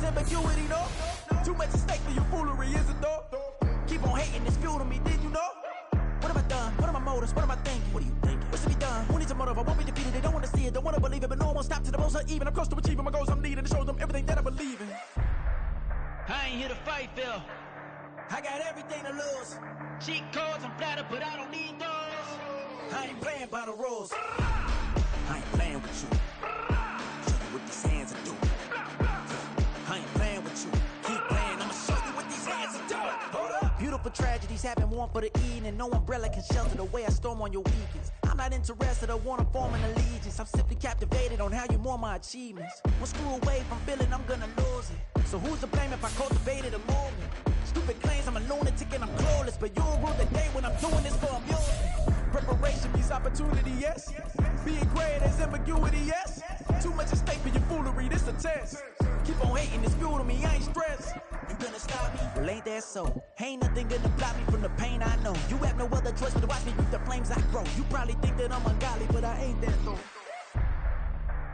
ambiguity, no? Too much at stake for your foolery, is it though? Keep on hating, it's fuel to me, did you know? What have I done? What are my motives? What am I thinking? What are you thinking? What's to be done? Who needs a motive? I won't be defeated. They don't want to see it, don't want to believe it, but no one will stop to the most even. I'm close to achieving my goals. I'm needing to show them everything that I believe in. I ain't here to fight, Phil. I got everything to lose. Cheat codes, I'm flattered, but I don't need those. I ain't playing by the rules. I ain't playing with you. Show you what these hands are doing. I ain't playing with you. Keep playing, I'ma show you what these hands are doing. Hold up. Beautiful tragedies happen, one for the evening. No umbrella can shelter the way I storm on your weekends. I'm not interested, I wanna form an allegiance. I'm simply captivated on how you mourn my achievements. One screw away from feeling I'm gonna lose it. So who's to blame if I cultivated a movement? Stupid claims I'm a lunatic and I'm clueless, but you'll rule the day when I'm doing this for amusement. Preparation means opportunity, yes. Being great is ambiguity, yes. Too much at stake for your foolery, this a test. Keep on hating, it's fuel to me, I ain't stressed. You gonna stop me? Well, ain't that so? Ain't nothing gonna block me from the pain I know. You have no other choice but to watch me reap the flames I grow. You probably think that I'm ungodly, but I ain't that though.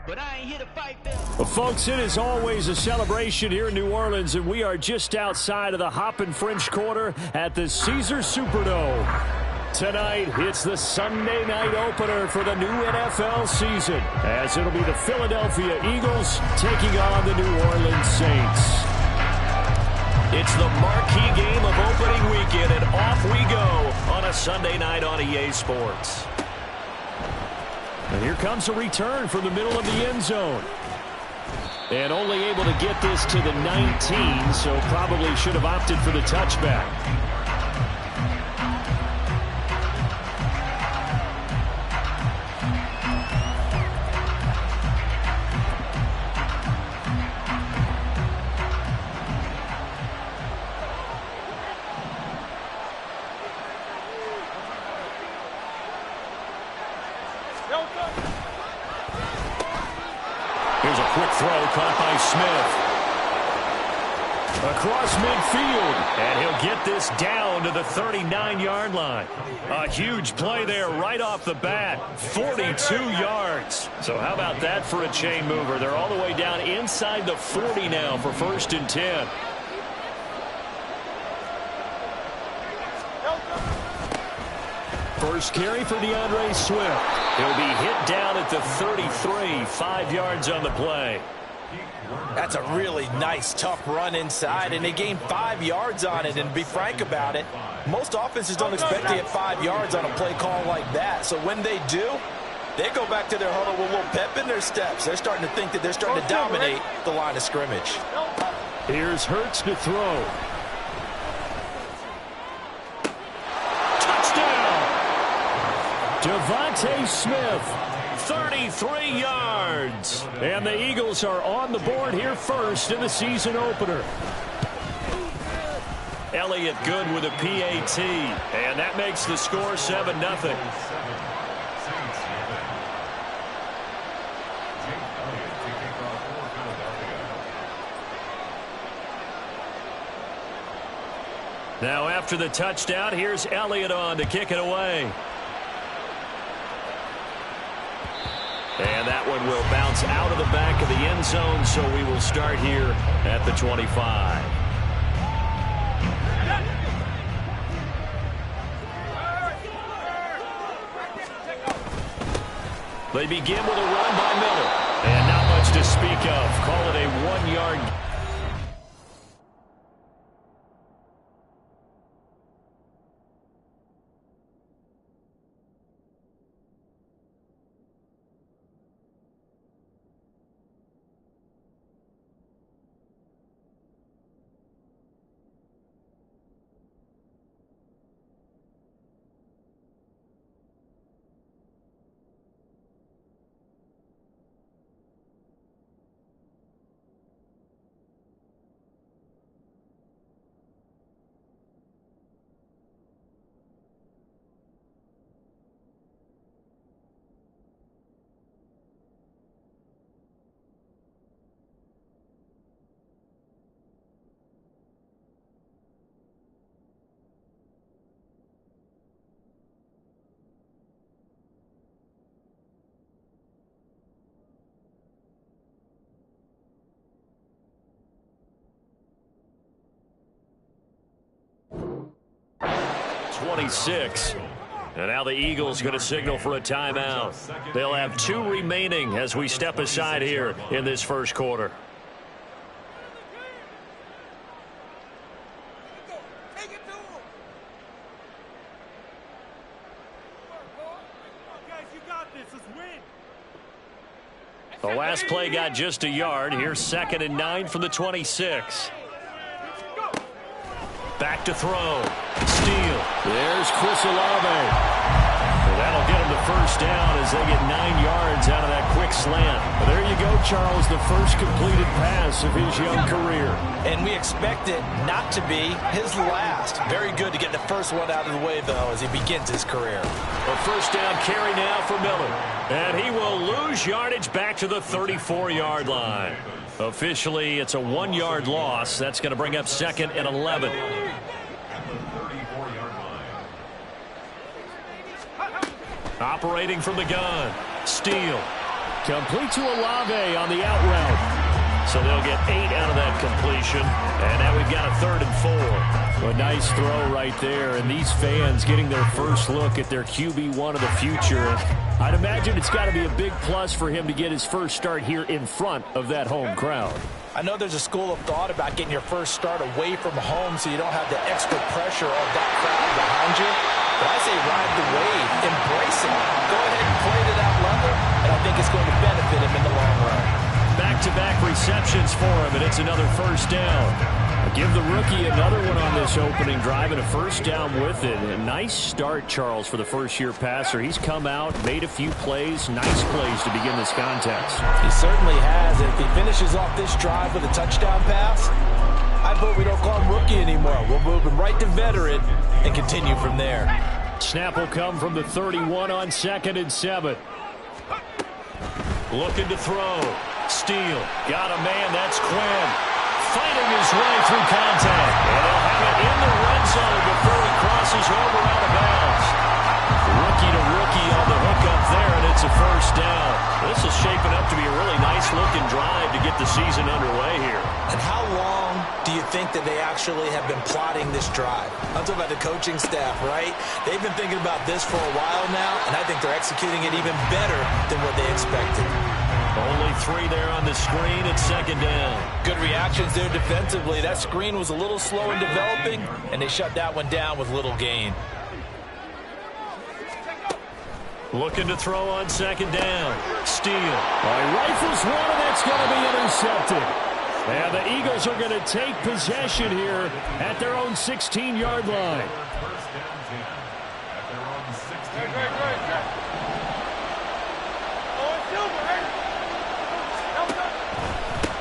But I ain't here to fight, Phil. Well, folks, it is always a celebration here in New Orleans, and we are just outside of the Hoppin' French Quarter at the Caesars Superdome. Tonight, it's the Sunday night opener for the new NFL season, as it'll be the Philadelphia Eagles taking on the New Orleans Saints. It's the marquee game of opening weekend, and off we go on a Sunday night on EA Sports. And here comes a return from the middle of the end zone. And only able to get this to the 19, so probably should have opted for the touchback. Here's a quick throw caught by Smith. Across midfield, and he'll get this down to the 39-yard line. A huge play there right off the bat, 42 yards. So how about that for a chain mover? They're all the way down inside the 40 now for 1st and 10. First carry for DeAndre Swift. He'll be hit down at the 33, 5 yards on the play. That's a really nice, tough run inside, and they gained 5 yards on it. And to be frank about it, most offenses don't expect to get 5 yards on a play call like that. So when they do, they go back to their huddle with a little pep in their steps. They're starting to think that they're starting to dominate the line of scrimmage. Here's Hurts to throw. Devontae Smith, 33 yards. And the Eagles are on the board here first in the season opener. Elliott good with a PAT, and that makes the score 7-0. Now after the touchdown, here's Elliott on to kick it away. And that one will bounce out of the back of the end zone, so we will start here at the 25. They begin with a run by Miller. And not much to speak of. Call it a 1-yard. 26. And now the Eagles going to signal for a timeout. They'll have 2 remaining as we step aside here in this first quarter. The last play got just a yard. Here's 2nd and 9 from the 26. Back to throw. Steal. There's Chris Olave. Well, that'll get him the first down as they get 9 yards out of that quick slant. Well, there you go, Charles, the first completed pass of his young career. And we expect it not to be his last. Very good to get the first one out of the way, though, as he begins his career. A first down carry now for Miller. And he will lose yardage back to the 34-yard line. Officially, it's a 1-yard loss. That's going to bring up 2nd and 11. Operating from the gun. Steal. Complete to Olave on the out route. So they'll get 8 out of that completion. And now we've got a 3rd and 4. A nice throw right there. And these fans getting their first look at their QB1 of the future. I'd imagine it's got to be a big plus for him to get his first start here in front of that home crowd. I know there's a school of thought about getting your first start away from home so you don't have the extra pressure of that crowd behind you. But I say ride the wave, embrace it. Go ahead and play to that level, and I think it's going to benefit him in the long run. Back-to-back receptions for him, and it's another first down. Give the rookie another one on this opening drive and a first down with it. A nice start, Charles, for the first-year passer. He's come out, made a few plays, nice plays to begin this contest. He certainly has. And if he finishes off this drive with a touchdown pass, I vote we don't call him rookie anymore. We'll move him right to veteran and continue from there. Snap will come from the 31 on 2nd and 7. Looking to throw. Steal. Got a man. That's Quinn. Fighting his way through contact. And they'll have it in the red zone before he crosses over out of bounds. Rookie to rookie on the hook up there, and it's a first down. This is shaping up to be a really nice-looking drive to get the season underway here. And how long do you think that they actually have been plotting this drive? I'm talking about the coaching staff, right? They've been thinking about this for a while now, and I think they're executing it even better than what they expected. Only 3 there on the screen. It's 2nd down. Good reactions there defensively. That screen was a little slow in developing, and they shut that one down with little gain. Looking to throw on 2nd down. Steal. He rifles one, and that's going to be intercepted. And the Eagles are going to take possession here at their own 16-yard line.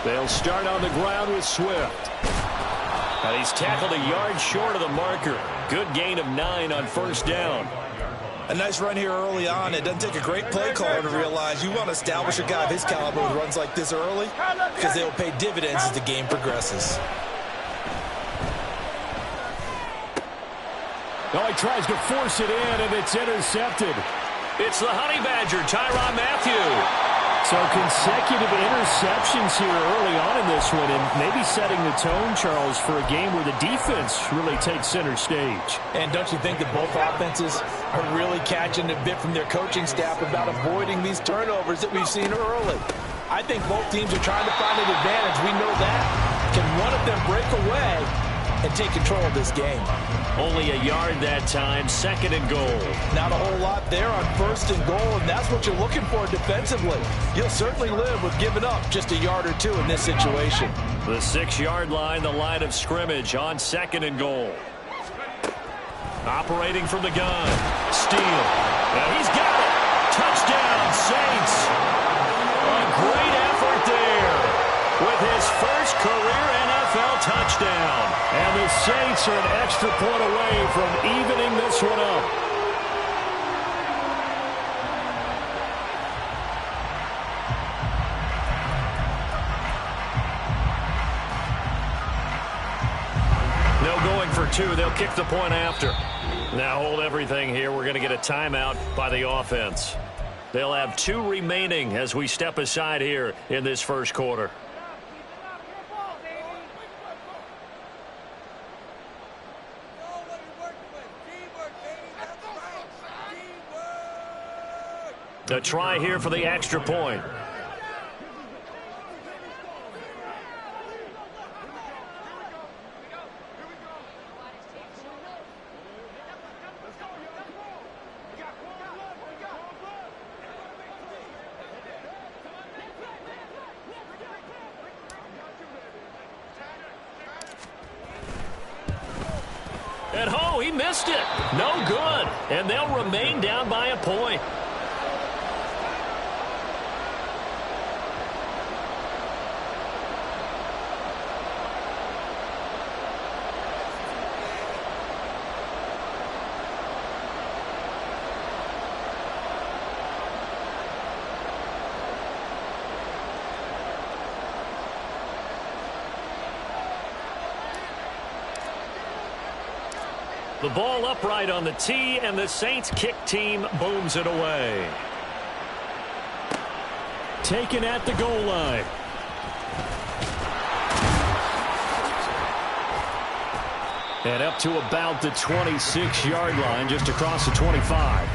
They'll start on the ground with Swift. And he's tackled a yard short of the marker. Good gain of 9 on first down. A nice run here early on. It doesn't take a great play caller to realize you want to establish a guy of his caliber with runs like this early because they will pay dividends as the game progresses. Oh, he tries to force it in, and it's intercepted. It's the Honey Badger, Tyrann Mathieu. So consecutive interceptions here early on in this one, and maybe setting the tone, Charles, for a game where the defense really takes center stage. And don't you think that both offenses are really catching a bit from their coaching staff about avoiding these turnovers that we've seen early? I think both teams are trying to find an advantage. We know that. Can one of them break away and take control of this game? Only a yard that time, 2nd and goal. Not a whole lot there on 1st and goal, and that's what you're looking for defensively. You'll certainly live with giving up just a yard or 2 in this situation. The 6-yard line, the line of scrimmage on 2nd and goal. Operating from the gun. Steal. Now he's got it. Touchdown, Saints. A great effort there with his first career NFL touchdown. And the Saints are an extra point away from evening this one up. No going for 2. They'll kick the point after. Now hold everything here. We're going to get a timeout by the offense. They'll have 2 remaining as we step aside here in this first quarter. A try here for the extra point. And oh, he missed it. No good. And they'll remain down by a point. The ball upright on the tee, and the Saints kick team booms it away. Taken at the goal line. And up to about the 26-yard line, just across the 25.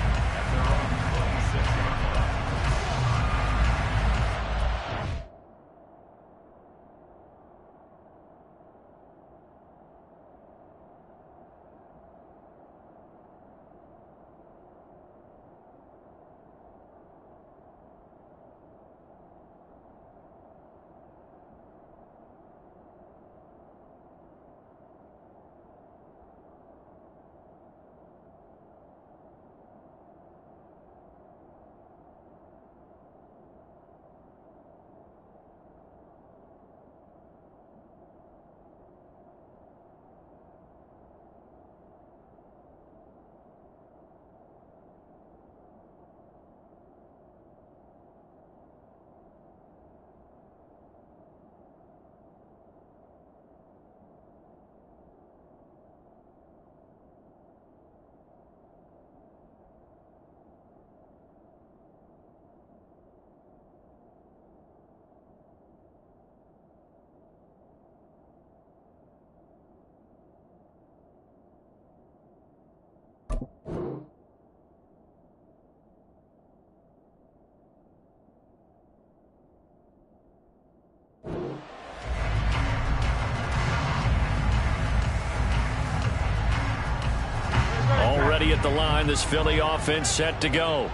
Already at the line, this Philly offense set to go.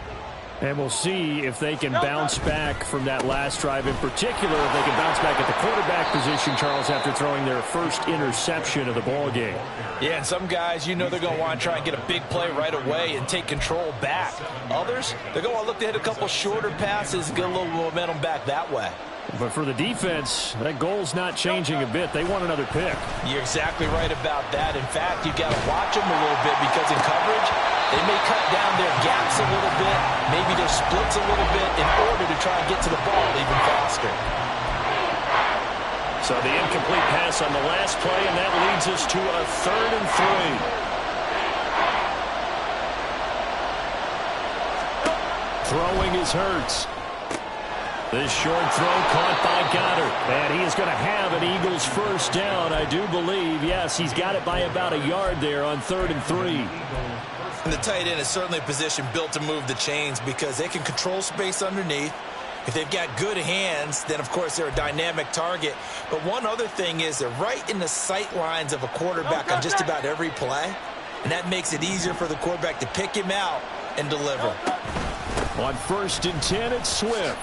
And we'll see if they can bounce back from that last drive, in particular if they can bounce back at the quarterback position, Charles, after throwing their first interception of the ball game. Yeah, and some guys, you know they're going to want to try and get a big play right away and take control back. Others, they're going to want to look to hit a couple shorter passes, get a little momentum back that way. But for the defense, that goal's not changing a bit. They want another pick. You're exactly right about that. In fact, you've got to watch them a little bit because in coverage, they may cut down their gaps a little bit, maybe their splits a little bit in order to try and get to the ball even faster. So the incomplete pass on the last play, and that leads us to a 3rd and 3. Throwing is Hurts. This short throw caught by Goddard. And he is going to have an Eagles first down, I do believe. Yes, he's got it by about a yard there on 3rd and 3. And the tight end is certainly a position built to move the chains because they can control space underneath. If they've got good hands, then, of course, they're a dynamic target. But one other thing is they're right in the sight lines of a quarterback on just about every play. And that makes it easier for the quarterback to pick him out and deliver. On 1st and 10, it's Swift.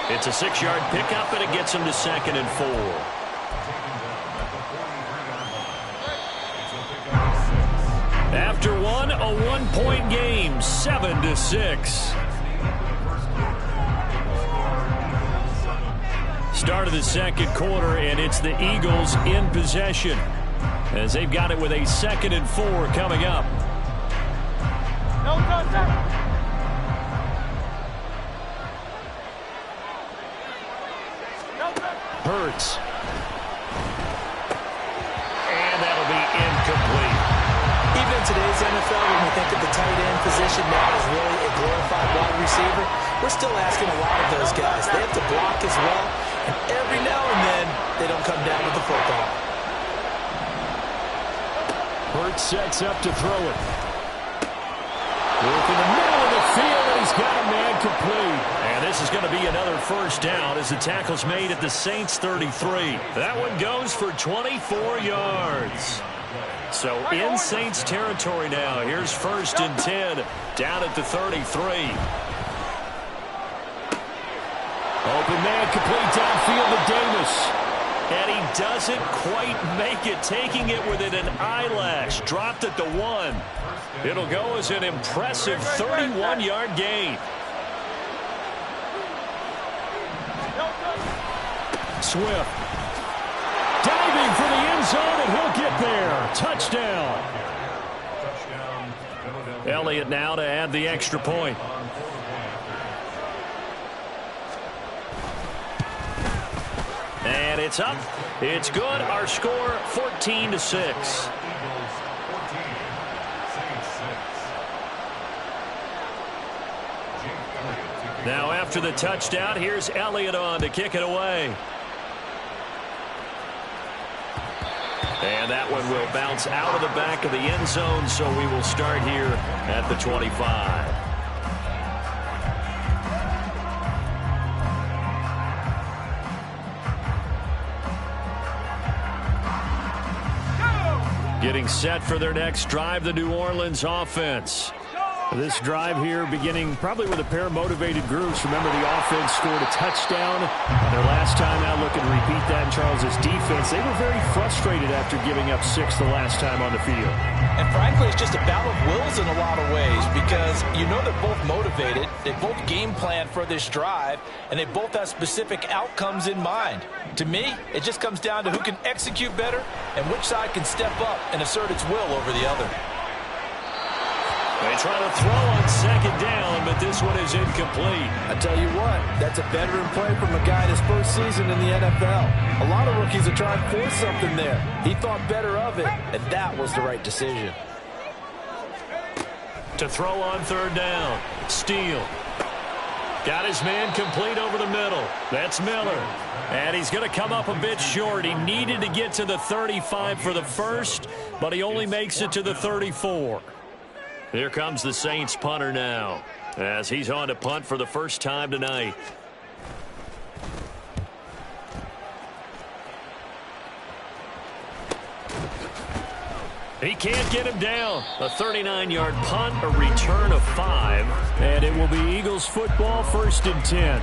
It's a 6-yard pickup, and it gets him to 2nd and 4. After one, a 1-point game, 7-6. Start of the second quarter, and it's the Eagles in possession as they've got it with a 2nd and 4 coming up. Hurts. And that'll be incomplete. Even in today's NFL, when we think of the tight end position now as really a glorified wide receiver, we're still asking a lot of those guys. They have to block as well, and every now and then, they don't come down with the football. Hurts sets up to throw it. Work in the middle of the field, and he's got a man complete. And this is going to be another first down as the tackle's made at the Saints 33. That one goes for 24 yards. So in Saints territory now. Here's 1st and 10 down at the 33. Open man complete downfield to Davis. And he doesn't quite make it, taking it within an eyelash. Dropped at the 1. It'll go as an impressive 31-yard gain. Swift. Diving for the end zone, and he'll get there. Touchdown. Elliott now to add the extra point. And it's up. It's good. Our score 14-6. Now after the touchdown, here's Elliott on to kick it away. And that one will bounce out of the back of the end zone, so we will start here at the 25. Getting set for their next drive, the New Orleans offense. This drive here beginning probably with a pair of motivated groups. Remember, the offense scored a touchdown on their last time out. Looking to repeat that in Charles's defense. They were very frustrated after giving up 6 the last time on the field. And frankly, it's just a battle of wills in a lot of ways because you know they're both motivated. They both game plan for this drive, and they both have specific outcomes in mind. To me, it just comes down to who can execute better and which side can step up and assert its will over the other. They try to throw on 2nd down, but this one is incomplete. I tell you what, that's a veteran play from a guy in his first season in the NFL. A lot of rookies are trying to force something there. He thought better of it, and that was the right decision. To throw on 3rd down. Steele. Got his man complete over the middle. That's Miller. And he's going to come up a bit short. He needed to get to the 35 for the first, but he only makes it to the 34. Here comes the Saints punter now, as he's on to punt for the first time tonight. He can't get him down. A 39-yard punt, a return of 5. And it will be Eagles football, 1st and 10.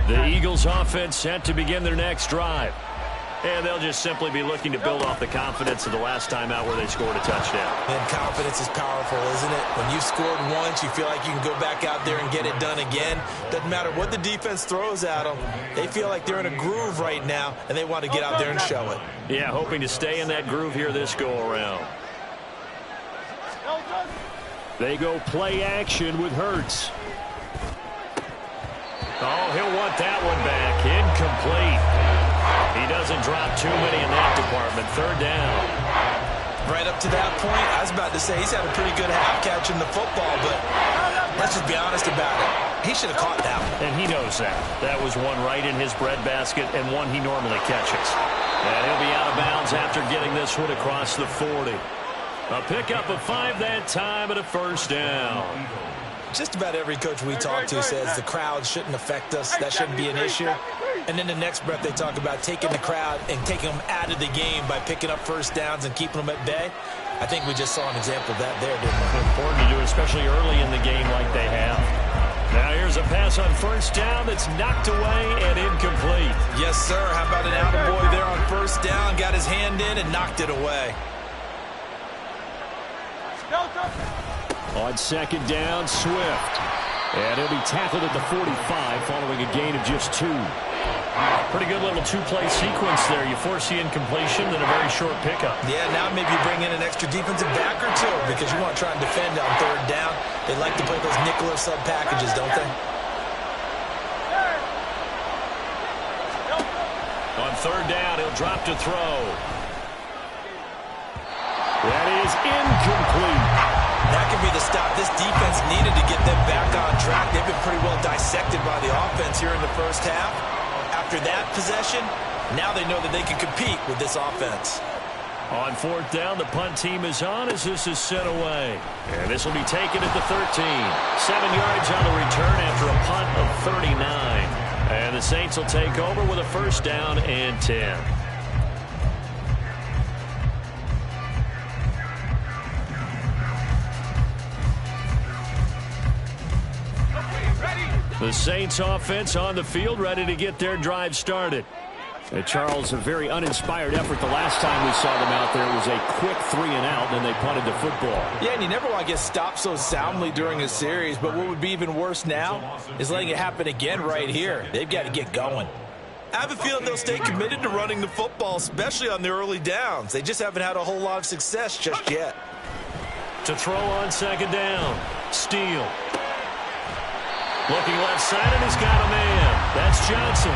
The Eagles offense set to begin their next drive. And they'll just simply be looking to build off the confidence of the last time out where they scored a touchdown. And confidence is powerful, isn't it? When you've scored once, you feel like you can go back out there and get it done again. Doesn't matter what the defense throws at them. They feel like they're in a groove right now, and they want to get out there and show it. Yeah, hoping to stay in that groove here this go-around. They go play action with Hurts. Oh, he'll want that one back. Incomplete. He doesn't drop too many in that department. 3rd down. Right up to that point, I was about to say he's had a pretty good half catching the football, but let's just be honest about it. He should have caught that one. And he knows that. That was one right in his breadbasket and one he normally catches. And he'll be out of bounds after getting this one across the 40. A pickup of 5 that time and a 1st down. Just about every coach we talk to says the crowd shouldn't affect us. That shouldn't be an issue. And then the next breath they talk about taking the crowd and taking them out of the game by picking up 1st downs and keeping them at bay. I think we just saw an example of that there, didn't we? Important to do, especially early in the game like they have. Now here's a pass on 1st down that's knocked away and incomplete. Yes, sir. How about an attaboy there on 1st down? Got his hand in and knocked it away. On 2nd down, Swift. And he'll be tackled at the 45 following a gain of just 2. Pretty good little 2-play sequence there. You force the incompletion, then a very short pickup. Yeah, now maybe you bring in an extra defensive back or 2 because you want to try and defend on 3rd down. They like to play those nickel or sub packages, don't they? On 3rd down, he'll drop to throw. That is incomplete. That could be the stop this defense needed to get them back on track. They've been pretty well dissected by the offense here in the first half. After after that possession, now they know that they can compete with this offense. On fourth down, the punt team is on as this is sent away. And this will be taken at the 13. 7 yards on the return after a punt of 39. And the Saints will take over with a first down and 10. The Saints offense on the field, ready to get their drive started. And Charles, a very uninspired effort the last time we saw them out there. It was a quick 3 and out, and then they punted the football. Yeah, and you never want to get stopped so soundly during a series, but what would be even worse now is letting it happen again right here. They've got to get going. I have a feeling they'll stay committed to running the football, especially on the early downs. They just haven't had a whole lot of success just yet. To throw on second down, Steele. Looking left side, and he's got a man. That's Johnson.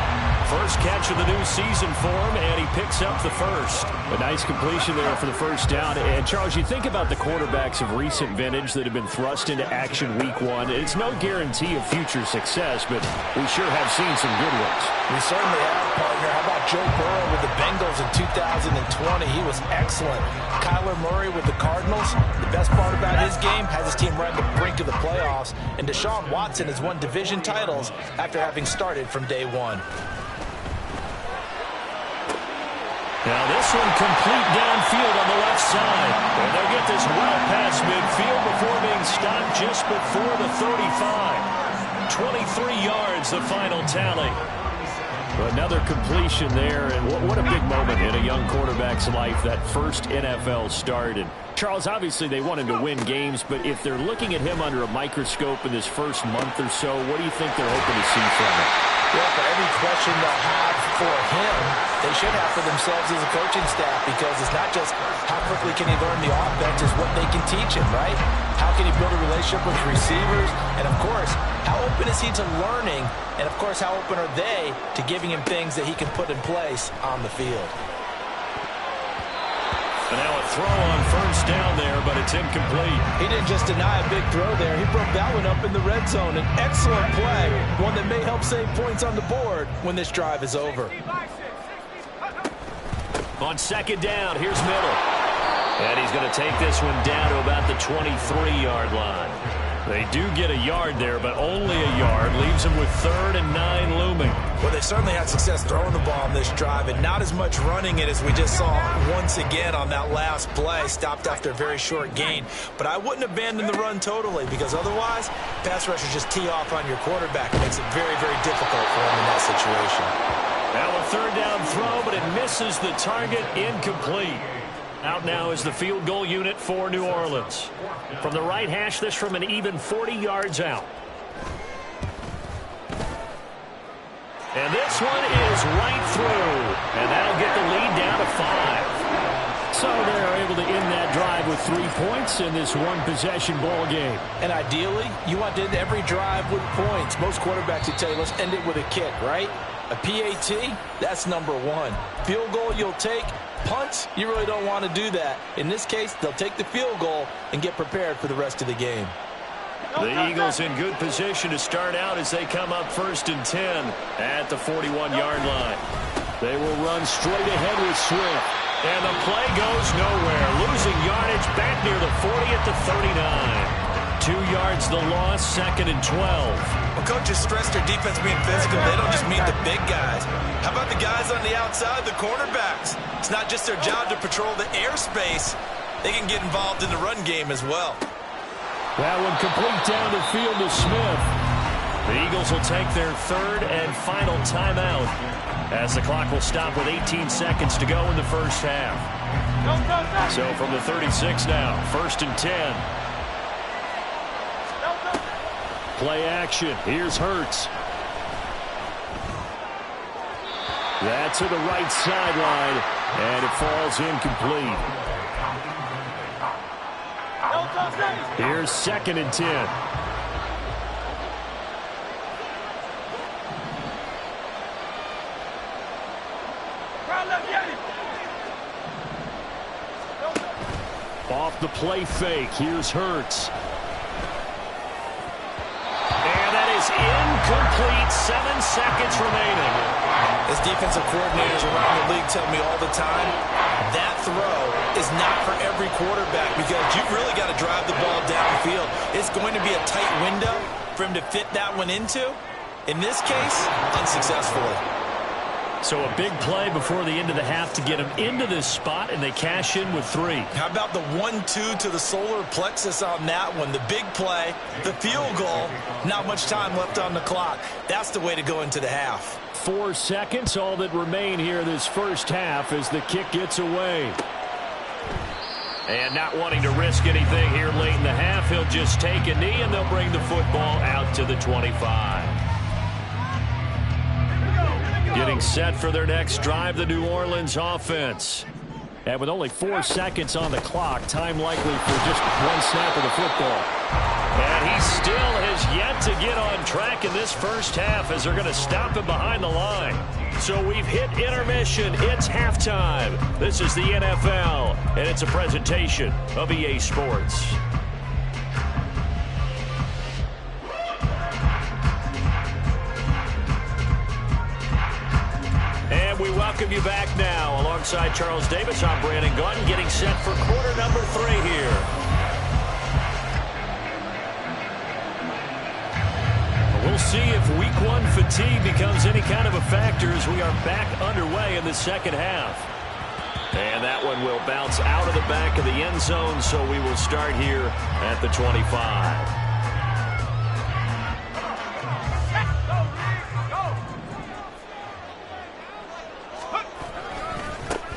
First catch of the new season for him, and he picks up the first. A nice completion there for the first down. And, Charles, you think about the quarterbacks of recent vintage that have been thrust into action week 1. It's no guarantee of future success, but we sure have seen some good ones. We certainly have, partner. How about Joe Burrow with the Bengals in 2020? He was excellent. Kyler Murray with the Cardinals. The best part about his game has his team right on the brink of the playoffs. And Deshaun Watson has won division titles after having started from day 1. Now this one complete downfield on the left side. And they'll get this well past midfield before being stopped just before the 35. 23 yards, the final tally. Another completion there, and what a big moment in a young quarterback's life, that first NFL start. And Charles, obviously they want him to win games, but if they're looking at him under a microscope in this first month or so, what do you think they're hoping to see from him? Well, for every question they'll have for him, they should have for themselves as a coaching staff, because it's not just how quickly can he learn the offense, it's what they can teach him, right? How can he build a relationship with receivers? And, of course, how open is he to learning? And, of course, how open are they to giving him things that he can put in place on the field? And now a throw on first down there, but it's incomplete. He didn't just deny a big throw there. He broke that one up in the red zone. An excellent play, one that may help save points on the board when this drive is over. On second down, here's Miller. And he's going to take this one down to about the 23-yard line. They do get a yard there, but only a yard. Leaves them with 3rd and 9 looming. Well, they certainly had success throwing the ball on this drive, and not as much running it as we just saw once again on that last play. Stopped after a very short gain. But I wouldn't abandon the run totally, because otherwise, pass rushers just tee off on your quarterback. It makes it very, very difficult for him in that situation. Now a 3rd down throw, but it misses the target. Incomplete. Out now is the field goal unit for New Orleans. From the right hash, this from an even 40 yards out. And this one is right through. And that'll get the lead down to 5. So they're able to end that drive with 3 points in this one-possession ball game. And ideally, you want to end every drive with points. Most quarterbacks would tell you, let's end it with a kick, right? A PAT, that's number 1. Field goal you'll take. Punts, you really don't want to do that. In this case, they'll take the field goal and get prepared for the rest of the game. The Eagles in good position to start out as they come up 1st and 10 at the 41-yard line. They will run straight ahead with Swift. And the play goes nowhere. Losing yardage back near the 40 at the 39. 2 yards the loss, 2nd and 12. Well, coaches stress their defense being physical. They don't just mean the big guys. How about the guys on the outside, the cornerbacks? It's not just their job to patrol the airspace. They can get involved in the run game as well. That one complete down the field to Smith. The Eagles will take their 3rd and final timeout as the clock will stop with 18 seconds to go in the first half. So from the 36 now, 1st and 10. Play action. Here's Hurts. That's to the right sideline, and it falls incomplete. Here's 2nd and 10. Off the play fake. Here's Hurts. And that is incomplete. 7 seconds remaining. As defensive coordinators around the league tell me all the time, that throw is not for every quarterback because you've really got to drive the ball downfield. It's going to be a tight window for him to fit that one into. In this case, unsuccessfully. So a big play before the end of the half to get him into this spot, and they cash in with 3. How about the 1-2 to the solar plexus on that one? The big play, the field goal, not much time left on the clock. That's the way to go into the half. 4 seconds, all that remain here this first half as the kick gets away. And not wanting to risk anything here late in the half, he'll just take a knee, and they'll bring the football out to the 25. Getting set for their next drive, the New Orleans offense. And with only 4 seconds on the clock, time likely for just 1 snap of the football. And he still has yet to get on track in this first half as they're going to stop him behind the line. So we've hit intermission. It's halftime. This is the NFL, and it's a presentation of EA Sports. And we welcome you back now. Alongside Charles Davis, I'm Brandon Gaudin, getting set for quarter number 3 here. We'll see if week 1 fatigue becomes any kind of a factor as we are back underway in the second half. And that one will bounce out of the back of the end zone, so we will start here at the 25.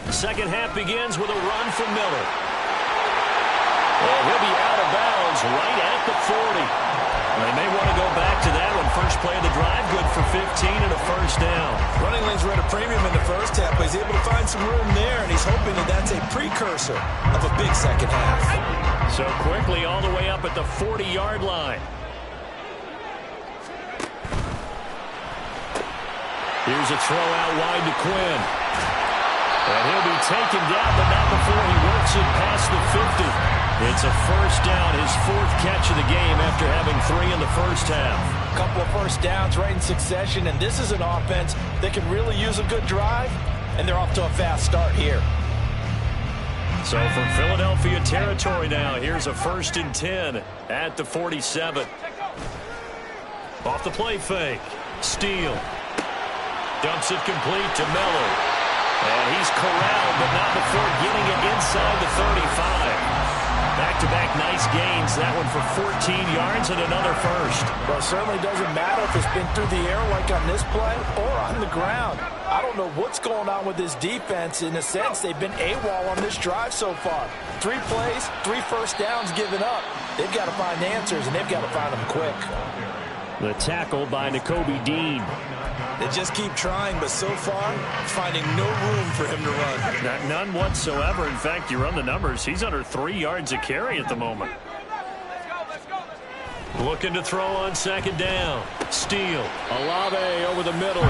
Second half begins with a run from Miller. And he'll be out of bounds right at the 40. They may want to go back to that one. First play of the drive, good for 15 and a first down. Running lanes were at a premium in the first half, but he's able to find some room there, and he's hoping that that's a precursor of a big second half. So quickly all the way up at the 40-yard line. Here's a throw out wide to Quinn. And he'll be taken down, but not before he works it past the 50. It's a first down, his 4th catch of the game after having 3 in the first half. A couple of first downs right in succession, and this is an offense that can really use a good drive, and they're off to a fast start here. So from Philadelphia territory now, here's a 1st and 10 at the 47. Off the play fake. Steele. Dumps it complete to Miller. And he's corralled, but not before getting it inside the 35. Back-to-back nice gains. That one for 14 yards and another first. Well, it certainly doesn't matter if it's been through the air like on this play or on the ground. I don't know what's going on with this defense. In a sense, they've been AWOL on this drive so far. 3 plays, 3 first downs given up. They've got to find answers, and they've got to find them quick. The tackle by Nakobe Dean. They just keep trying, but so far, finding no room for him to run. None whatsoever. In fact, you run the numbers. He's under 3 yards a carry at the moment. Looking to throw on second down. Steele. Olave over the middle.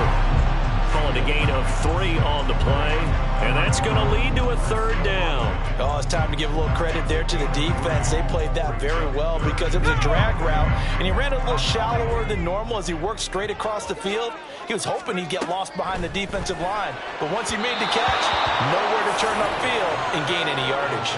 Calling a gain of 3 on the play. And that's going to lead to a 3rd down. Oh, it's time to give a little credit there to the defense. They played that very well because it was a drag route, and he ran a little shallower than normal as he worked straight across the field. He was hoping he'd get lost behind the defensive line. But once he made the catch, nowhere to turn upfield and gain any yardage.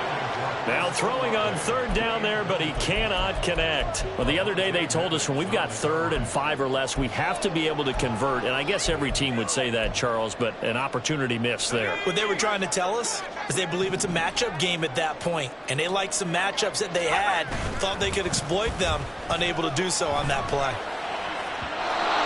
Now throwing on 3rd down there, but he cannot connect. Well, the other day they told us when we've got 3rd and 5 or less, we have to be able to convert. And I guess every team would say that, Charles, but an opportunity missed there. What they were trying to tell us is they believe it's a matchup game at that point. And they liked some matchups that they had, thought they could exploit them, unable to do so on that play.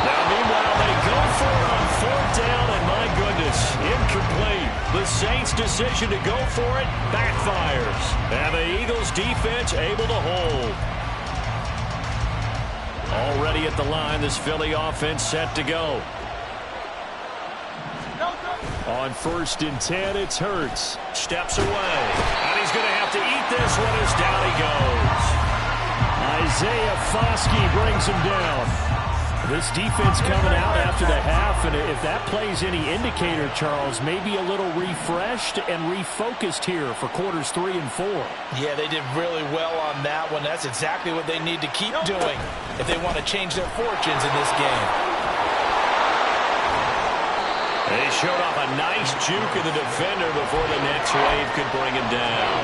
Now, meanwhile, they go for it on 4th down, and my goodness, incomplete. The Saints' decision to go for it backfires. And the Eagles' defense able to hold. Already at the line, this Philly offense set to go. On 1st and 10, it's Hurts. Steps away. And he's going to have to eat this one as down he goes. Isaiah Foskey brings him down. This defense coming out after the half, and if that plays any indicator, Charles, maybe a little refreshed and refocused here for quarters 3 and 4. Yeah, they did really well on that one. That's exactly what they need to keep doing if they want to change their fortunes in this game. They showed off a nice juke of the defender before the next wave could bring him down.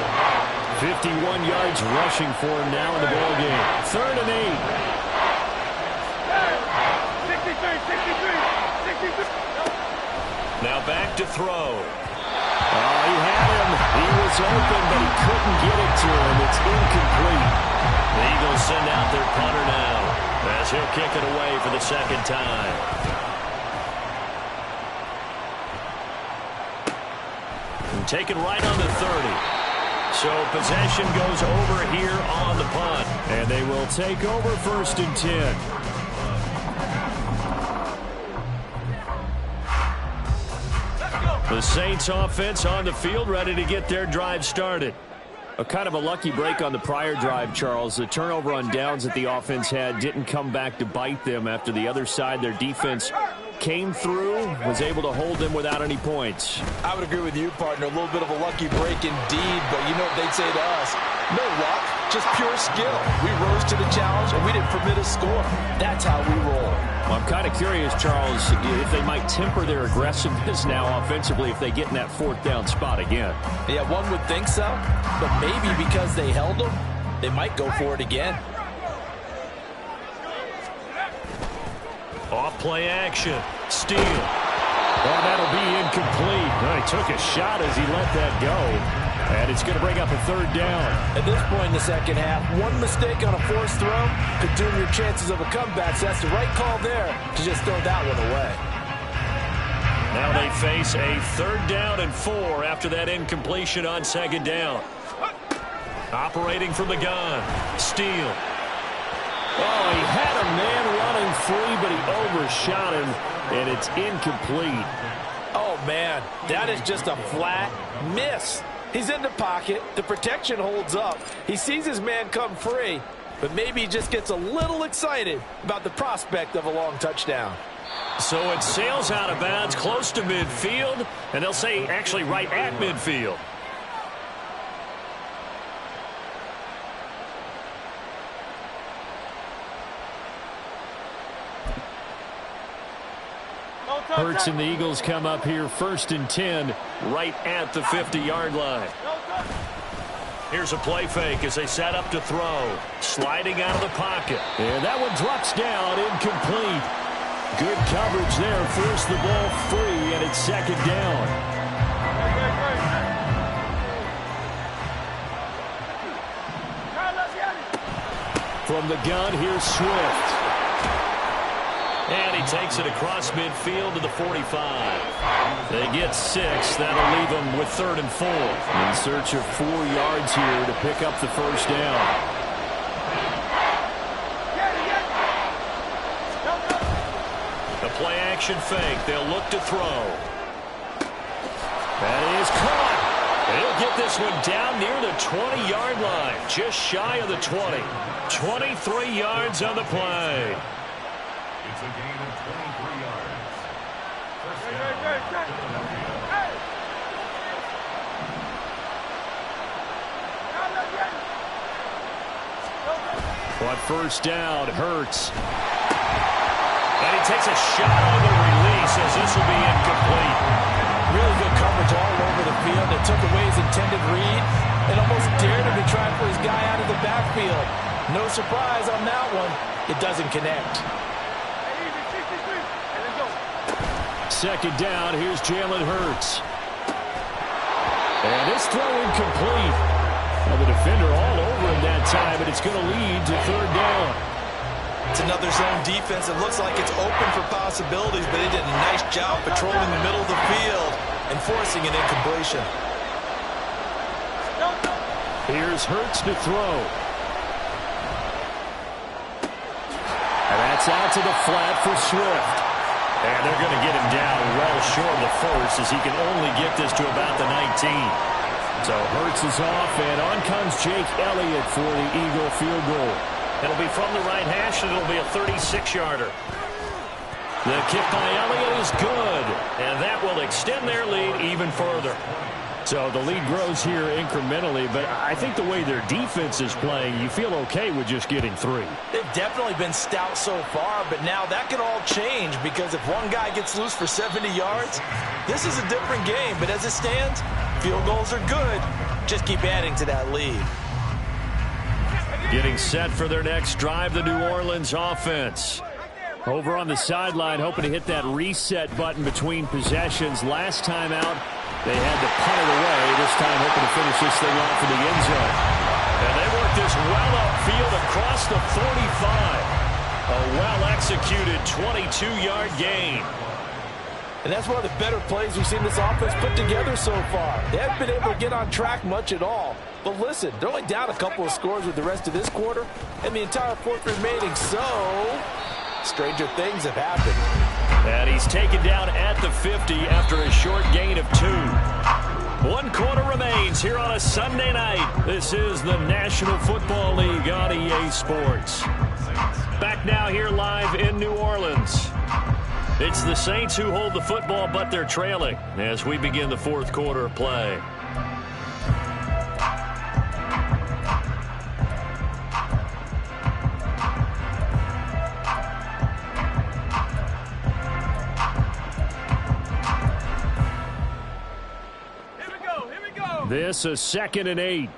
51 yards rushing for him now in the ballgame. 3rd and 8. Now back to throw. Oh, he had him. He was open, but he couldn't get it to him. It's incomplete. The Eagles send out their punter now as he'll kick it away for the 2nd time. And taken right on the 30. So possession goes over here on the punt. And they will take over 1st and 10. The Saints offense on the field, ready to get their drive started. A kind of a lucky break on the prior drive, Charles. The turnover on downs that the offense had didn't come back to bite them after the other side. Their defense came through, was able to hold them without any points. I would agree with you, partner. A little bit of a lucky break indeed, but you know what they'd say to us? No luck, just pure skill. We rose to the challenge, and we didn't permit a score. That's how we roll. Well, I'm kind of curious, Charles, if they might temper their aggressiveness now offensively if they get in that 4th down spot again. Yeah, one would think so, but maybe because they held them, they might go for it again. Off play action. Steal. Oh, that'll be incomplete. Oh, he took a shot as he let that go. And it's going to bring up a 3rd down. At this point in the 2nd half, one mistake on a forced throw could doom your chances of a comeback. So that's the right call there to just throw that one away. Now they face a 3rd down and 4 after that incompletion on 2nd down. Operating from the gun. Steal. Oh, he had a man running free, but he overshot him, and it's incomplete. Oh, man, that is just a flat miss. He's in the pocket. The protection holds up. He sees his man come free, but maybe he just gets a little excited about the prospect of a long touchdown. So it sails out of bounds close to midfield, and they'll say actually right at midfield. Hurts and the Eagles come up here 1st and 10 right at the 50-yard line. Here's a play fake as they set up to throw. Sliding out of the pocket. And that one drops down, incomplete. Good coverage there, forced the ball free, and it's 2nd down. From the gun, here's Swift. And he takes it across midfield to the 45. They get 6. That'll leave them with 3rd and 4. In search of 4 yards here to pick up the 1st down. The play action fake. They'll look to throw. That is caught. They'll get this one down near the 20-yard line. Just shy of the 20. 23 yards on the play. It's a gain of 23 yards. First down. On 1st down, Hurts. And he takes a shot on the release as this will be incomplete. Really good coverage all over the field. It took away his intended read and almost dared him to try for his guy out of the backfield. No surprise on that one. It doesn't connect. 2nd down, here's Jalen Hurts. And this throw incomplete. Well, the defender all over him that time, but it's going to lead to 3rd down. It's another zone defense. It looks like it's open for possibilities, but they did a nice job patrolling the middle of the field and forcing an incompletion. Here's Hurts to throw. And that's out to the flat for Swift. And they're going to get him down well short of the 1st as he can only get this to about the 19. So Hurts is off, and on comes Jake Elliott for the Eagle field goal. It'll be from the right hash, and it'll be a 36-yarder. The kick by Elliott is good, and that will extend their lead even further. So the lead grows here incrementally, but I think the way their defense is playing, you feel okay with just getting 3. They've definitely been stout so far, but now that could all change because if one guy gets loose for 70 yards, this is a different game. But as it stands, field goals are good. Just keep adding to that lead. Getting set for their next drive, the New Orleans offense. Over on the sideline, hoping to hit that reset button between possessions. Last time out, they had to punt it away. This time hoping to finish this thing off in the end zone. And they work this well upfield across the 45. A well-executed 22-yard gain. And that's one of the better plays we've seen this offense put together so far. They haven't been able to get on track much at all. But listen, they're only down a couple of scores with the rest of this quarter, and the entire fourth remaining, so stranger things have happened. And he's taken down at the 50 after a short gain of 2. 1 quarter remains here on a Sunday night. This is the National Football League on EA Sports. Back now here live in New Orleans. It's the Saints who hold the football, but they're trailing as we begin the fourth quarter of play. This is 2nd and 8.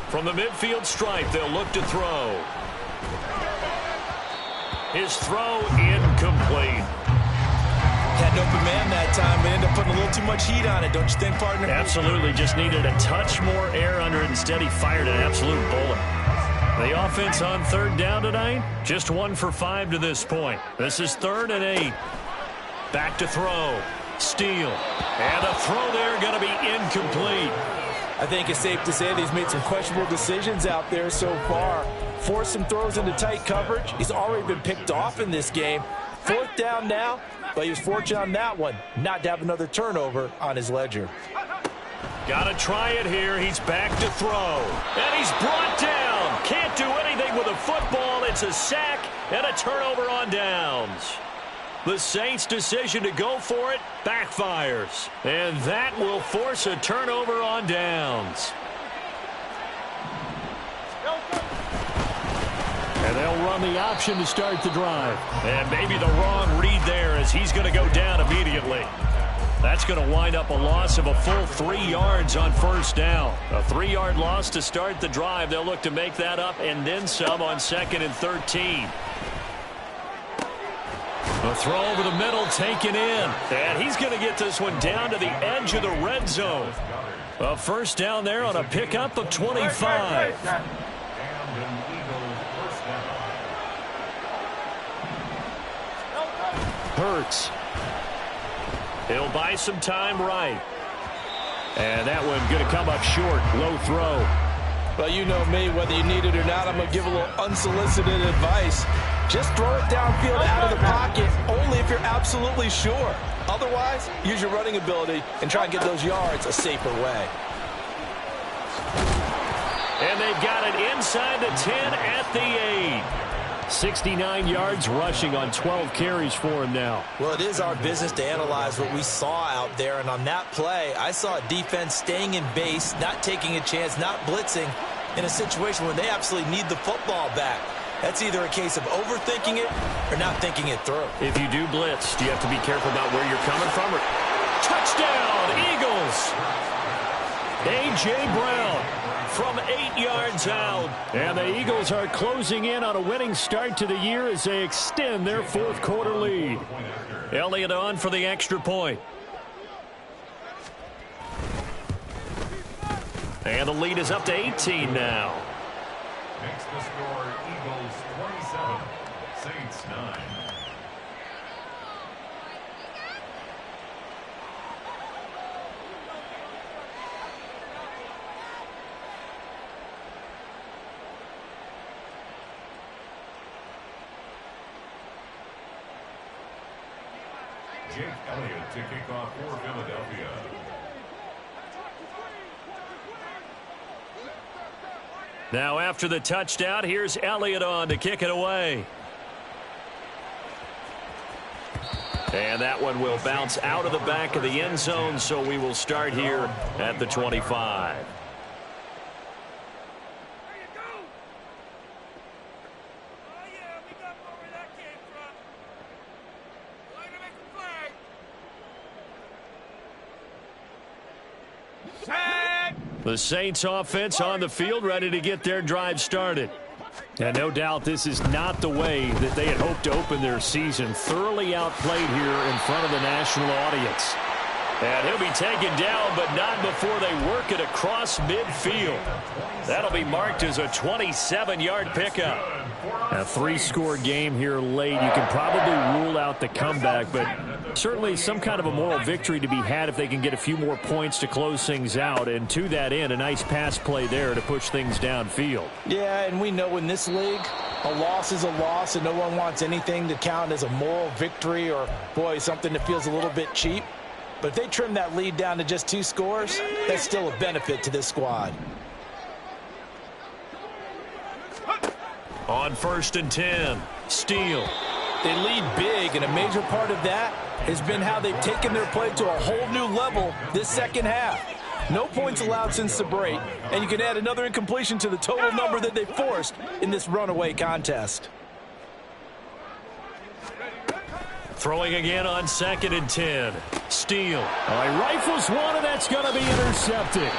From the midfield stripe, they'll look to throw. His throw incomplete. Had an open man that time, but ended up putting a little too much heat on it, don't you think, partner? Absolutely. Just needed a touch more air under it. Instead, he fired an absolute bullet. The offense on 3rd down tonight, just 1 for 5 to this point. This is 3rd and 8. Back to throw. Steal. And a throw there going to be incomplete. I think it's safe to say that he's made some questionable decisions out there so far. Forced some throws into tight coverage. He's already been picked off in this game. 4th down now, but he was fortunate on that one not to have another turnover on his ledger. Got to try it here. He's back to throw. And he's brought down. Can't do anything with a football. It's a sack and a turnover on downs. The Saints' decision to go for it backfires. And that will force a turnover on downs. And they'll run the option to start the drive. And maybe the wrong read there as he's going to go down immediately. That's going to wind up a loss of a full 3 yards on 1st down. A 3-yard loss to start the drive. They'll look to make that up and then some on 2nd and 13. A throw over the middle taken in. And he's going to get this one down to the edge of the red zone. A 1st down there on a pickup of 25. Hurts. He'll buy some time right. And that one going to come up short. Low throw. Well, you know me, whether you need it or not, I'm going to give a little unsolicited advice. Just throw it downfield out of the pocket only if you're absolutely sure. Otherwise, use your running ability and try and get those yards a safer way. And they've got it inside the 10 at the 8. 69 yards rushing on 12 carries for him now. Well, it is our business to analyze what we saw out there. And on that play, I saw a defense staying in base, not taking a chance, not blitzing in a situation where they absolutely need the football back. That's either a case of overthinking it or not thinking it through. If you do blitz, do you have to be careful about where you're coming from? Or... Touchdown, Eagles! A.J. Brown from 8 yards out. And the Eagles are closing in on a winning start to the year as they extend their fourth quarter lead. Elliott on for the extra point. And the lead is up to 18 now. Makes the score Eagles 27, Saints 9. Jake Elliott to kick off for Philadelphia. Now after the touchdown, here's Elliott on to kick it away. And that one will bounce out of the back of the end zone, so we will start here at the 25. The Saints offense on the field, ready to get their drive started. And no doubt this is not the way that they had hoped to open their season. Thoroughly outplayed here in front of the national audience. And he'll be taken down, but not before they work it across midfield. That'll be marked as a 27-yard pickup. A 3-score game here late. You can probably rule out the comeback, but certainly some kind of a moral victory to be had if they can get a few more points to close things out. And to that end, a nice pass play there to push things downfield. Yeah, and we know in this league, a loss is a loss, and no one wants anything to count as a moral victory or, boy, something that feels a little bit cheap. But if they trim that lead down to just 2 scores, that's still a benefit to this squad. On 1st and 10, Steele. They lead big, and a major part of that has been how they've taken their play to a whole new level this second half. No points allowed since the break, and you can add another incompletion to the total number that they forced in this runaway contest. Throwing again on 2nd and 10, Steele. He rifles one, and that's going to be intercepted.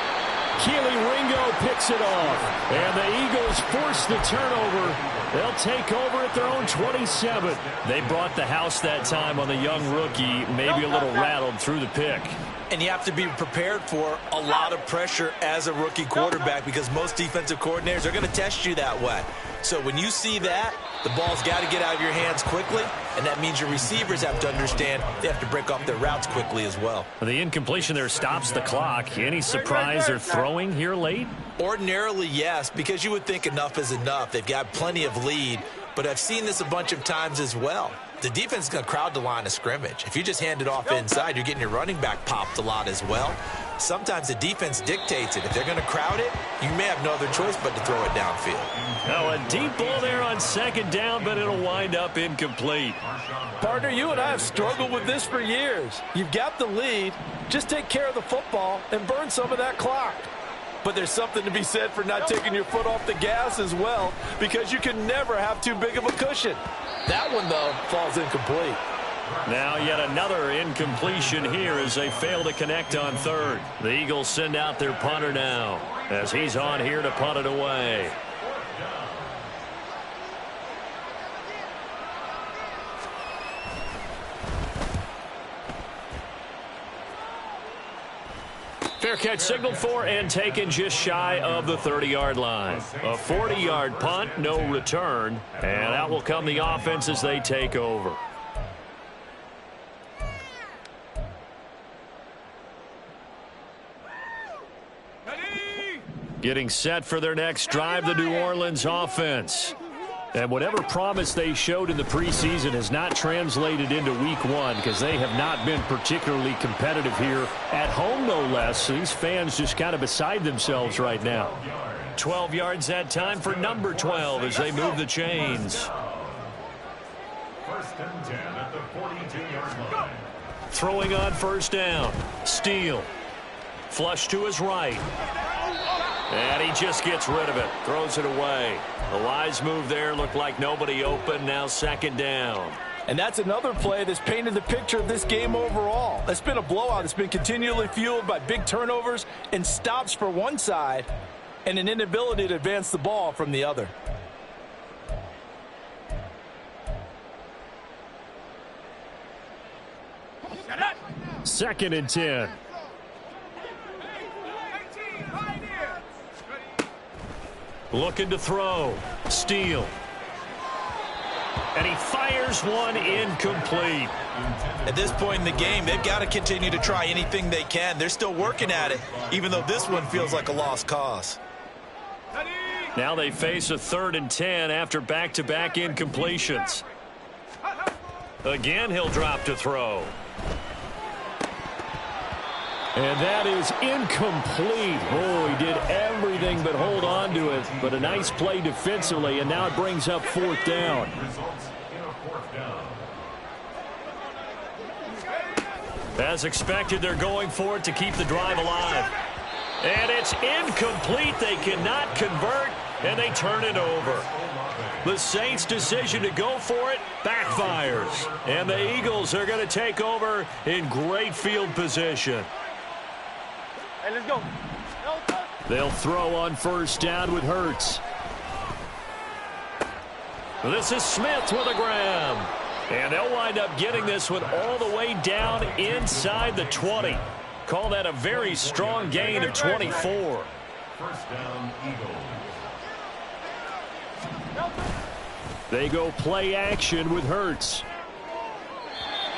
Keely Ringo picks it off, and the Eagles force the turnover. They'll take over at their own 27. They brought the house that time on the young rookie, maybe a little rattled through the pick. And you have to be prepared for a lot of pressure as a rookie quarterback because most defensive coordinators are going to test you that way. So when you see that, the ball's got to get out of your hands quickly, and that means your receivers have to understand they have to break off their routes quickly as well. The incompletion there stops the clock. Any surprise they're throwing here late? Ordinarily, yes, because you would think enough is enough. They've got plenty of lead, but I've seen this a bunch of times as well. The defense is going to crowd the line of scrimmage. If you just hand it off inside, you're getting your running back popped a lot as well. Sometimes the defense dictates it. If they're going to crowd it, you may have no other choice but to throw it downfield. Now a deep ball there on 2nd down, but it'll wind up incomplete. Partner, you and I have struggled with this for years. You've got the lead. Just take care of the football and burn some of that clock. But there's something to be said for not taking your foot off the gas as well, because you can never have too big of a cushion. That one, though, falls incomplete. Now yet another incompletion here as they fail to connect on 3rd. The Eagles send out their punter now as he's on here to punt it away. Fair catch signaled for and taken just shy of the 30-yard line. A 40-yard punt, no return, and out will come the offense as they take over. Getting set for their next drive, the New Orleans offense. And whatever promise they showed in the preseason has not translated into week 1 because they have not been particularly competitive here at home, no less. So these fans just kind of beside themselves right now. 12 yards that time for number 12 as they move the chains. 1st and 10 at the 42-yard line. Throwing on 1st down, Steele. Flush to his right. And he just gets rid of it, throws it away. The wise move there, looked like nobody open, now 2nd down. And that's another play that's painted the picture of this game overall. It's been a blowout. It's been continually fueled by big turnovers and stops for one side and an inability to advance the ball from the other. Second and 10. Looking to throw. Steele. And he fires one incomplete. At this point in the game, they've got to continue to try anything they can. They're still working at it, even though this one feels like a lost cause. Now they face a 3rd and 10 after back-to-back incompletions. Again, he'll drop to throw. And that is incomplete. Oh, he did everything but hold on to it. But a nice play defensively, and now it brings up 4th down. Results in a 4th down. As expected, they're going for it to keep the drive alive. And it's incomplete. They cannot convert, and they turn it over. The Saints' decision to go for it backfires. And the Eagles are going to take over in great field position. Hey, let's go. They'll throw on first down with Hurts. This is Smith with a grab. And they'll wind up getting this one all the way down inside the 20. Call that a very strong gain of 24. First down, Eagles. They go play action with Hurts.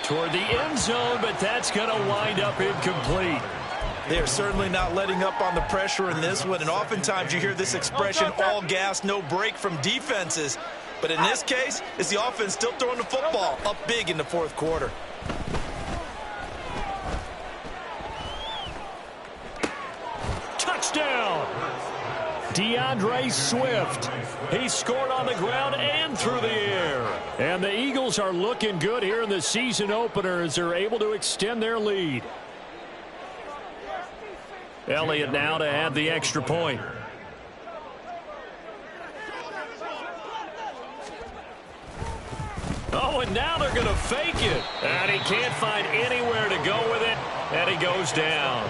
Toward the end zone, but that's going to wind up incomplete. They're certainly not letting up on the pressure in this one, and oftentimes you hear this expression, all gas, no break from defenses. But in this case, it's the offense still throwing the football up big in the fourth quarter. Touchdown! DeAndre Swift. He scored on the ground and through the air. And the Eagles are looking good here in the season opener as they're able to extend their lead. Elliott now to add the extra point. Oh, and now they're going to fake it. And he can't find anywhere to go with it, and he goes down.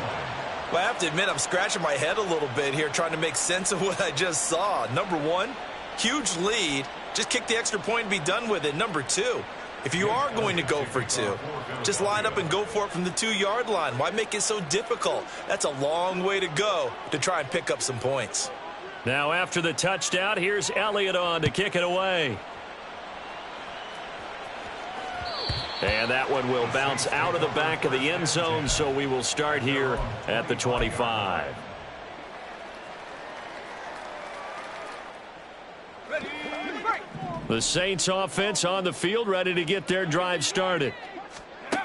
Well, I have to admit, I'm scratching my head a little bit here trying to make sense of what I just saw. Number one, huge lead. Just kick the extra point and be done with it. Number two, if you are going to go for two, just line up and go for it from the 2-yard line. Why make it so difficult? That's a long way to go to try and pick up some points. Now after the touchdown, here's Elliott on to kick it away. And that one will bounce out of the back of the end zone, so we will start here at the 25. The Saints offense on the field, ready to get their drive started.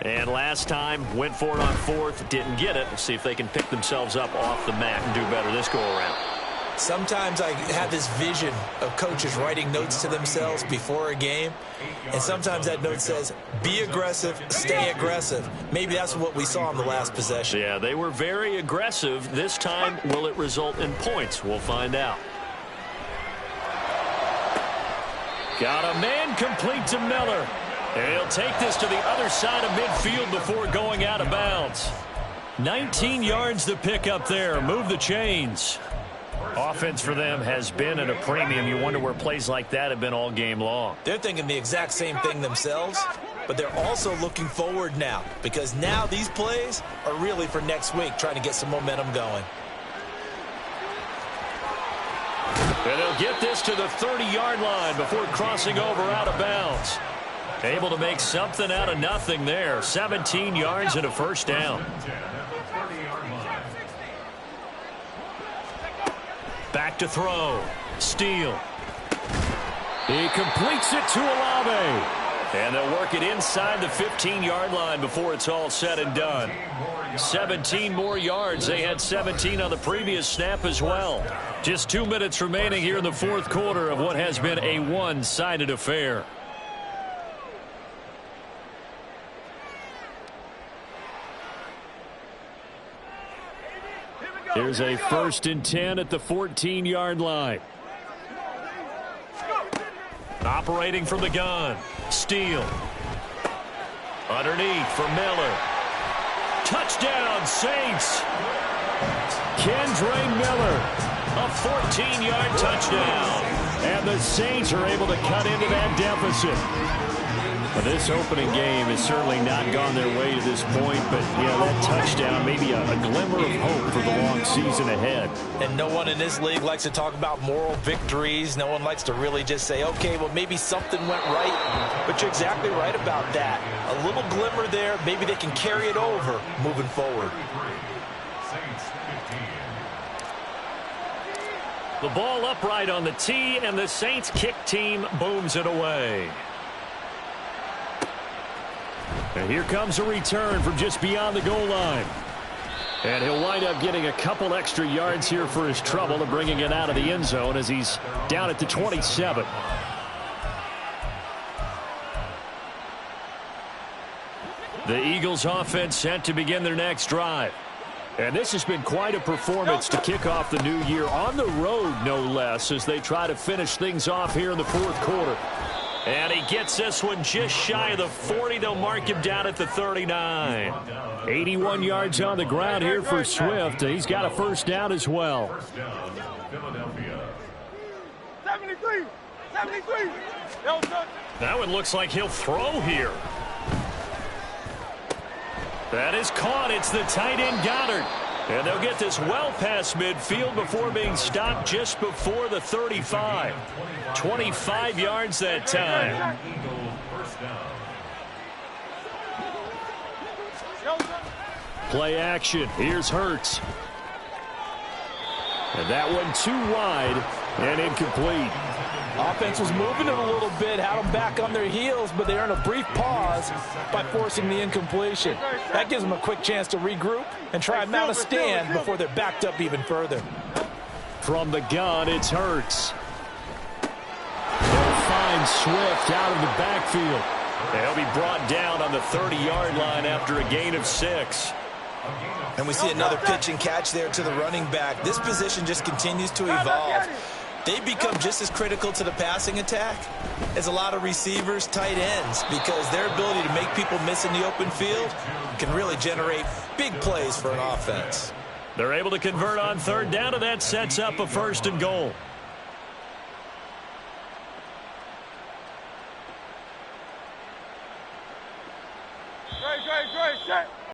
And last time, went for it on fourth, didn't get it. Let's see if they can pick themselves up off the mat and do better this go-around. Sometimes I have this vision of coaches writing notes to themselves before a game, and sometimes that note says, be aggressive, stay aggressive. Maybe that's what we saw in the last possession. Yeah, they were very aggressive. This time, will it result in points? We'll find out. Got a man complete to Miller. And he'll take this to the other side of midfield before going out of bounds. 19 yards to pick up there. Move the chains. Offense for them has been at a premium. You wonder where plays like that have been all game long. They're thinking the exact same thing themselves, but they're also looking forward now because now these plays are really for next week, trying to get some momentum going. And they'll get this to the 30-yard line before crossing over out of bounds. Able to make something out of nothing there. 17 yards and a first down. Back to throw. Steele. He completes it to Olave. And they'll work it inside the 15-yard line before it's all said and done. 17 more yards. They had 17 on the previous snap as well. Just 2 minutes remaining here in the fourth quarter of what has been a one-sided affair. Here's a 1st and 10 at the 14-yard line. Operating from the gun. Steele. Underneath for Miller. Touchdown, Saints. Kendre Miller. A 14-yard touchdown. And the Saints are able to cut into that deficit. Well, this opening game has certainly not gone their way to this point, but yeah, that touchdown, maybe a glimmer of hope for the long season ahead. And no one in this league likes to talk about moral victories. No one likes to really just say, okay, well, maybe something went right. But you're exactly right about that. A little glimmer there. Maybe they can carry it over moving forward. The ball upright on the tee, and the Saints kick team booms it away. And here comes a return from just beyond the goal line. And he'll wind up getting a couple extra yards here for his trouble and bringing it out of the end zone as he's down at the 27. The Eagles offense set to begin their next drive. And this has been quite a performance to kick off the new year on the road, no less, as they try to finish things off here in the fourth quarter. And he gets this one just shy of the 40. They'll mark him down at the 39. 81 yards on the ground here for Swift. He's got a first down as well. First down, Philadelphia. 73. That one looks like he'll throw here. That is caught. It's the tight end Goddard. And they'll get this well past midfield before being stopped just before the 35. 25 yards that time. Eagle first down. Play action. Here's Hurts. And that one too wide and incomplete. Offense was moving it a little bit, had them back on their heels, but they earned a brief pause by forcing the incompletion. That gives them a quick chance to regroup and try and mount a stand before they're backed up even further. From the gun, it's Hurts. They'll find Swift out of the backfield. He'll be brought down on the 30-yard line after a gain of 6. And we see another pitch and catch there to the running back. This position just continues to evolve. They become just as critical to the passing attack as a lot of receivers, tight ends, because their ability to make people miss in the open field can really generate big plays for an offense. They're able to convert on third down, and that sets up a 1st and goal.